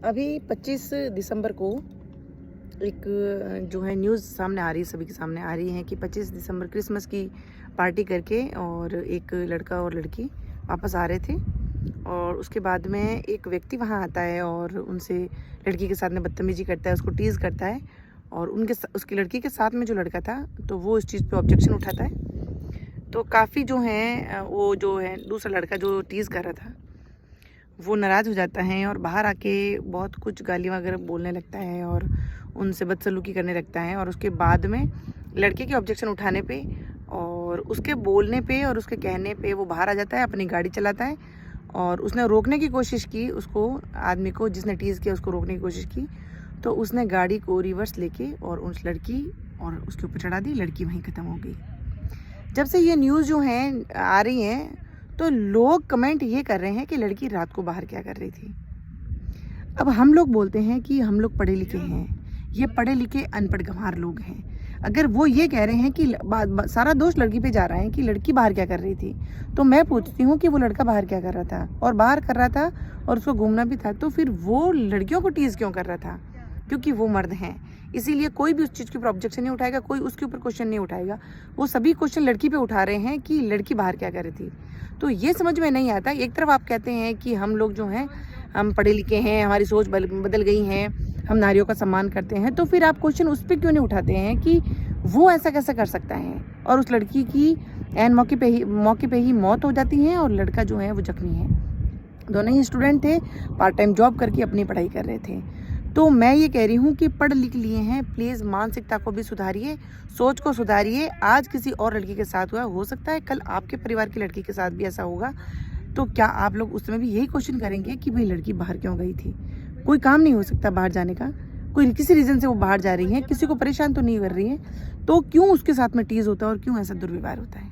अभी 25 दिसंबर को एक जो है न्यूज़ सामने आ रही है, सभी के सामने आ रही है कि 25 दिसंबर क्रिसमस की पार्टी करके और एक लड़का और लड़की वापस आ रहे थे और उसके बाद में एक व्यक्ति वहाँ आता है और उनसे लड़की के साथ में बदतमीजी करता है, उसको टीज़ करता है और उसकी लड़की के साथ में जो लड़का था तो वो इस चीज़ पे ऑब्जेक्शन उठाता है। तो काफ़ी जो है वो जो है दूसरा लड़का जो टीज़ कर रहा था वो नाराज़ हो जाता है और बाहर आके बहुत कुछ गाली वगैरह बोलने लगता है और उनसे बदसलूकी करने लगता है। और उसके बाद में लड़के के ऑब्जेक्शन उठाने पे और उसके बोलने पे और उसके कहने पे वो बाहर आ जाता है, अपनी गाड़ी चलाता है और उसने रोकने की कोशिश की, उसको आदमी को जिसने टीज़ किया उसको रोकने की कोशिश की, तो उसने गाड़ी को रिवर्स लेके और उस लड़की और उसके ऊपर चढ़ा दी। लड़की वहीं ख़त्म हो गई। जब से ये न्यूज़ जो है आ रही हैं तो लोग कमेंट ये कर रहे हैं कि लड़की रात को बाहर क्या कर रही थी। अब हम लोग बोलते हैं कि हम लोग पढ़े लिखे हैं, ये पढ़े लिखे अनपढ़ गंवार लोग हैं। अगर वो ये कह रहे हैं कि सारा दोष लड़की पे जा रहा है कि लड़की बाहर क्या कर रही थी, तो मैं पूछती हूँ कि वो लड़का बाहर क्या कर रहा था, और बाहर कर रहा था और उसको घूमना भी था, तो फिर वो लड़कियों को टीज़ क्यों कर रहा था? क्योंकि वो मर्द हैं, इसीलिए कोई भी उस चीज़ के ऊपर ऑब्जेक्शन नहीं उठाएगा, कोई उसके ऊपर क्वेश्चन नहीं उठाएगा। वो सभी क्वेश्चन लड़की पे उठा रहे हैं कि लड़की बाहर क्या कर रही थी। तो ये समझ में नहीं आता। एक तरफ आप कहते हैं कि हम लोग जो हैं हम पढ़े लिखे हैं, हमारी सोच बदल गई है, हम नारियों का सम्मान करते हैं, तो फिर आप क्वेश्चन उस पर क्यों नहीं उठाते हैं कि वो ऐसा कैसे कर सकता है। और उस लड़की की एन मौके पे ही मौत हो जाती है और लड़का जो है वो जख्मी है। दोनों ही स्टूडेंट थे, पार्ट टाइम जॉब करके अपनी पढ़ाई कर रहे थे। तो मैं ये कह रही हूँ कि पढ़ लिख लिए हैं, प्लीज़ मानसिकता को भी सुधारिए, सोच को सुधारिए। आज किसी और लड़की के साथ हुआ, हो सकता है कल आपके परिवार की लड़की के साथ भी ऐसा होगा, तो क्या आप लोग उस समय भी यही क्वेश्चन करेंगे कि भाई लड़की बाहर क्यों गई थी? कोई काम नहीं हो सकता बाहर जाने का, कोई किसी रीज़न से वो बाहर जा रही है, किसी को परेशान तो नहीं कर रही है, तो क्यों उसके साथ में टीज़ होता है और क्यों ऐसा दुर्व्यवहार होता है?